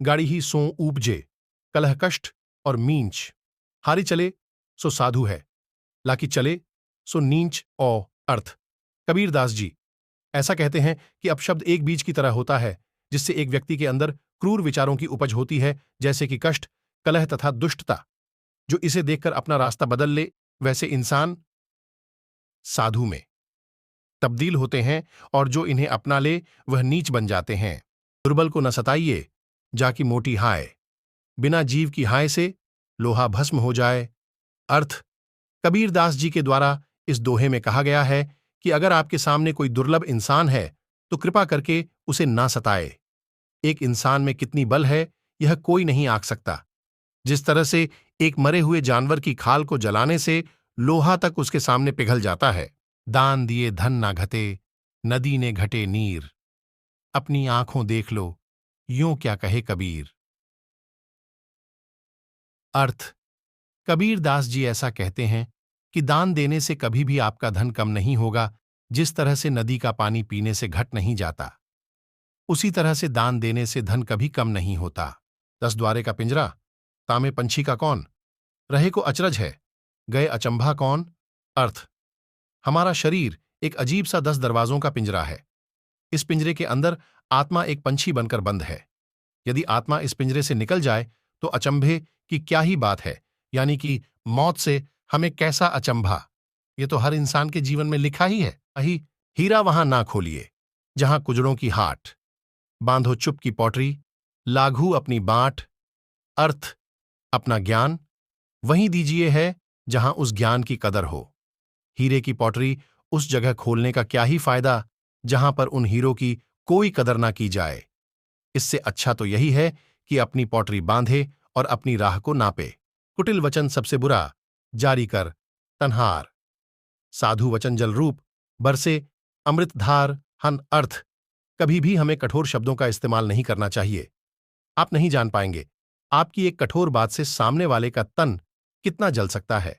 गाड़ी ही सो ऊपजे, कलह कष्ट और मींच। हारी चले सो साधु है, लाकी चले सो नीच औ अर्थ। कबीर दास जी ऐसा कहते हैं कि अपशब्द एक बीज की तरह होता है, जिससे एक व्यक्ति के अंदर क्रूर विचारों की उपज होती है, जैसे कि कष्ट, कलह तथा दुष्टता। जो इसे देखकर अपना रास्ता बदल ले, वैसे इंसान साधु में तब्दील होते हैं, और जो इन्हें अपना ले वह नीच बन जाते हैं। दुर्बल को न सताइए, जाकी मोटी हाय। बिना जीव की हाय से लोहा भस्म हो जाए। अर्थ, कबीर दास जी के द्वारा इस दोहे में कहा गया है कि अगर आपके सामने कोई दुर्लभ इंसान है तो कृपा करके उसे ना सताए। एक इंसान में कितनी बल है यह कोई नहीं आंक सकता। जिस तरह से एक मरे हुए जानवर की खाल को जलाने से लोहा तक उसके सामने पिघल जाता है। दान दिए धन ना घटे, नदी ने घटे नीर। अपनी आंखों देख लो, यूं क्या कहे कबीर। अर्थ, कबीर दास जी ऐसा कहते हैं कि दान देने से कभी भी आपका धन कम नहीं होगा। जिस तरह से नदी का पानी पीने से घट नहीं जाता, उसी तरह से दान देने से धन कभी कम नहीं होता। 10 द्वारे का पिंजरा, तामे पंछी का कौन, रहे को अचरज है, गए अचंभा कौन। अर्थ, हमारा शरीर एक अजीब सा 10 दरवाजों का पिंजरा है। इस पिंजरे के अंदर आत्मा एक पंछी बनकर बंद है। यदि आत्मा इस पिंजरे से निकल जाए तो अचंभे की क्या ही बात है, यानी कि मौत से हमें कैसा अचंभा। ये तो हर इंसान के जीवन में लिखा ही है। अही हीरा वहां ना खोलिए जहां कुजड़ों की हाट, बांधो चुप की पौटरी, लाघू अपनी बांट। अर्थ, अपना ज्ञान वहीं दीजिए है जहां उस ज्ञान की कदर हो। हीरे की पौटरी उस जगह खोलने का क्या ही फायदा जहां पर उन हीरों की कोई कदर ना की जाए। इससे अच्छा तो यही है कि अपनी पौटरी बांधे और अपनी राह को नापे। कुटिल वचन सबसे बुरा, जारी कर तन्हार। साधु वचन जल रूप, बरसे अमृतधार। हन। अर्थ, कभी भी हमें कठोर शब्दों का इस्तेमाल नहीं करना चाहिए। आप नहीं जान पाएंगे आपकी एक कठोर बात से सामने वाले का तन कितना जल सकता है।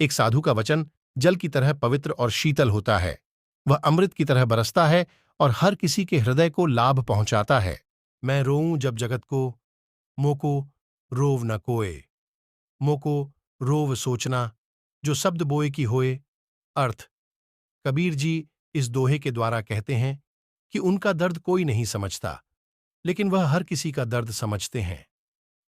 एक साधु का वचन जल की तरह पवित्र और शीतल होता है। वह अमृत की तरह बरसता है और हर किसी के हृदय को लाभ पहुंचाता है। मैं रोऊं जब जगत को, मोको रोव न कोय। मोको रोव सोचना, जो शब्द बोए की होए। अर्थ, कबीर जी इस दोहे के द्वारा कहते हैं कि उनका दर्द कोई नहीं समझता, लेकिन वह हर किसी का दर्द समझते हैं।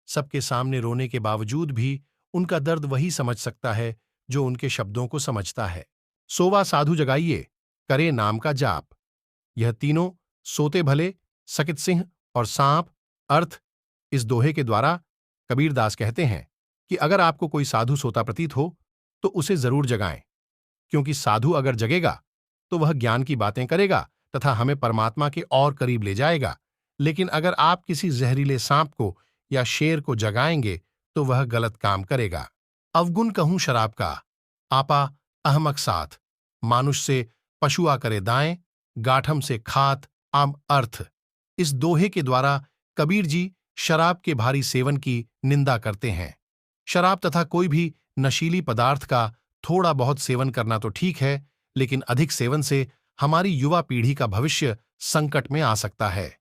सबके सामने रोने के बावजूद भी उनका दर्द वही समझ सकता है जो उनके शब्दों को समझता है। सोवा साधु जगाइए, करे नाम का जाप। यह तीनों सोते भले, सकित सिंह और सांप। अर्थ, इस दोहे के द्वारा कबीर दास कहते हैं कि अगर आपको कोई साधु सोता प्रतीत हो तो उसे जरूर जगाएं, क्योंकि साधु अगर जगेगा तो वह ज्ञान की बातें करेगा तथा हमें परमात्मा के और करीब ले जाएगा। लेकिन अगर आप किसी जहरीले सांप को या शेर को जगाएंगे तो वह गलत काम करेगा। अवगुण कहूं शराब का, आपा अहमक साथ। मानुष से पशुआ करे दाएं, गाठम से खात आम। अर्थ, इस दोहे के द्वारा कबीर जी शराब के भारी सेवन की निंदा करते हैं। शराब तथा कोई भी नशीली पदार्थ का थोड़ा बहुत सेवन करना तो ठीक है, लेकिन अधिक सेवन से हमारी युवा पीढ़ी का भविष्य संकट में आ सकता है।